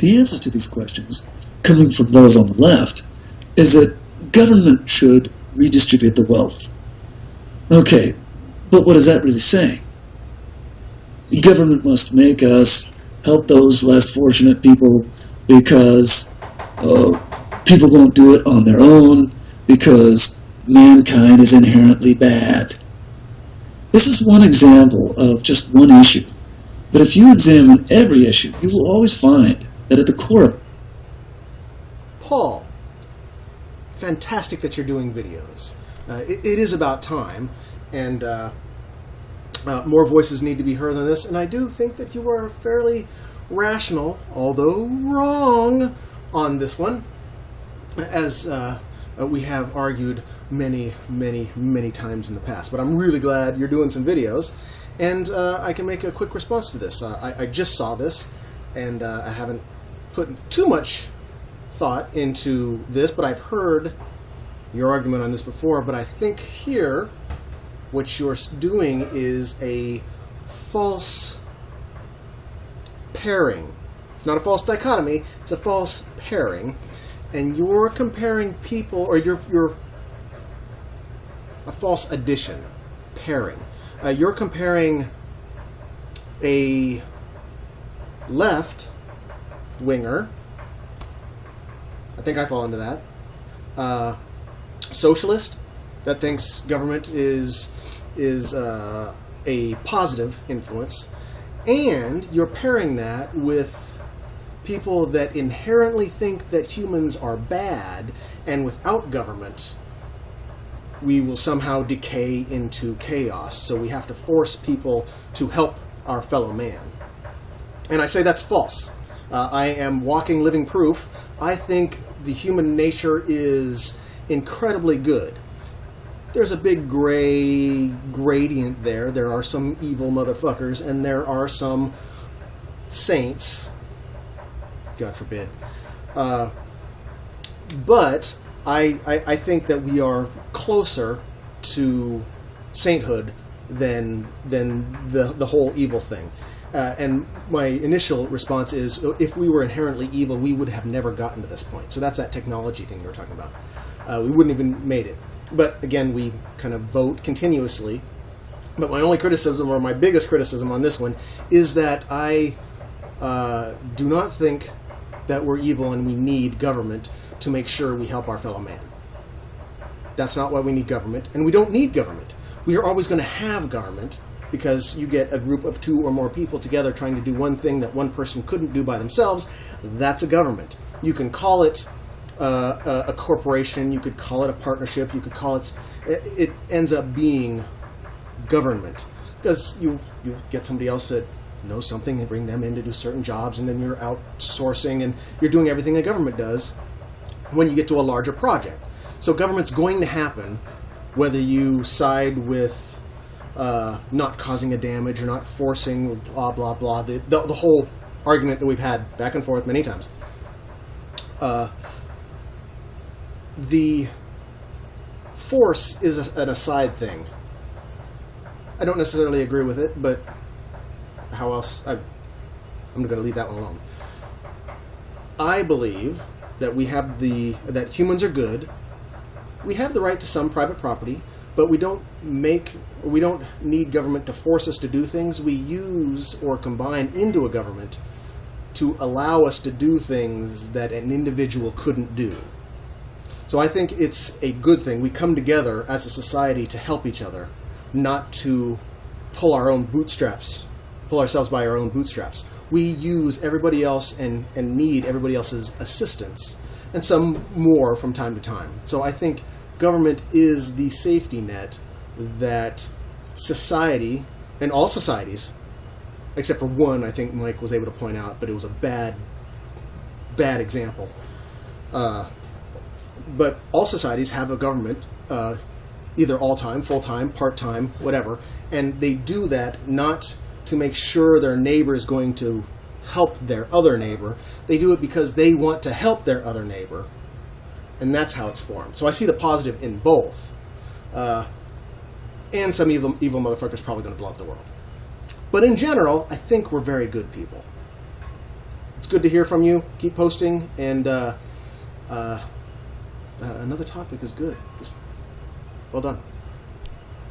the answer to these questions, coming from those on the left, is that government should redistribute the wealth. Okay, but what is that really saying? Government must make us help those less fortunate people because people won't do it on their own, because mankind is inherently bad. This is one example of just one issue. But if you examine every issue, you will always find that at the core of Paul, fantastic that you're doing videos. It is about time, and more voices need to be heard on this, and I do think that you are fairly rational, although wrong, on this one, as we have argued many, many, many times in the past. But I'm really glad you're doing some videos, and I can make a quick response to this. I just saw this, and I haven't put too much thought into this, but I've heard your argument on this before. But I think here what you're doing is a false pairing. It's not a false dichotomy, it's a false pairing. And you're comparing people, or you're a false addition, pairing. You're comparing a left winger, I think I fall into that, socialist that thinks government is a positive influence, and you're pairing that with people that inherently think that humans are bad, and without government we will somehow decay into chaos, so we have to force people to help our fellow man. And I say that's false. I am walking living proof. I think the human nature is incredibly good. There's a big gray gradient there. There are some evil motherfuckers, and there are some saints, God forbid. But I think that we are closer to sainthood than the whole evil thing. And my initial response is, if we were inherently evil, we would have never gotten to this point. So that's that technology thing you were talking about. We wouldn't even made it. But again, we kind of vote continuously. But my only criticism, or my biggest criticism on this one, is that I do not think that we're evil and we need government to make sure we help our fellow man. That's not why we need government, and we don't need government. We are always going to have government, because you get a group of 2 or more people together trying to do one thing that one person couldn't do by themselves. That's a government. You can call it a corporation, you could call it a partnership, you could call it ends up being government, because you get somebody else that knows something and bring them in to do certain jobs, and then you're outsourcing and you're doing everything a government does when you get to a larger project. So government's going to happen whether you side with not causing a damage or not forcing, blah blah blah, the whole argument that we've had back and forth many times. The force is an aside thing. I don't necessarily agree with it, but how else? I'm going to leave that one alone. I believe that that humans are good. We have the right to some private property, but we don't need government to force us to do things. We use or combine into a government to allow us to do things that an individual couldn't do. So I think it's a good thing. We come together as a society to help each other, not to pull ourselves by our own bootstraps. We use everybody else and need everybody else's assistance, and some more from time to time. So I think government is the safety net that society, and all societies, except for one I think Mike was able to point out, but it was a bad example. But all societies have a government, either all-time, full-time, part-time, whatever, and they do that not to make sure their neighbor is going to help their other neighbor. They do it because they want to help their other neighbor, and that's how it's formed. So I see the positive in both. And some evil motherfucker's probably going to blow up the world. But in general, I think we're very good people. it's good to hear from you. Keep posting, and another topic is good. Just well done.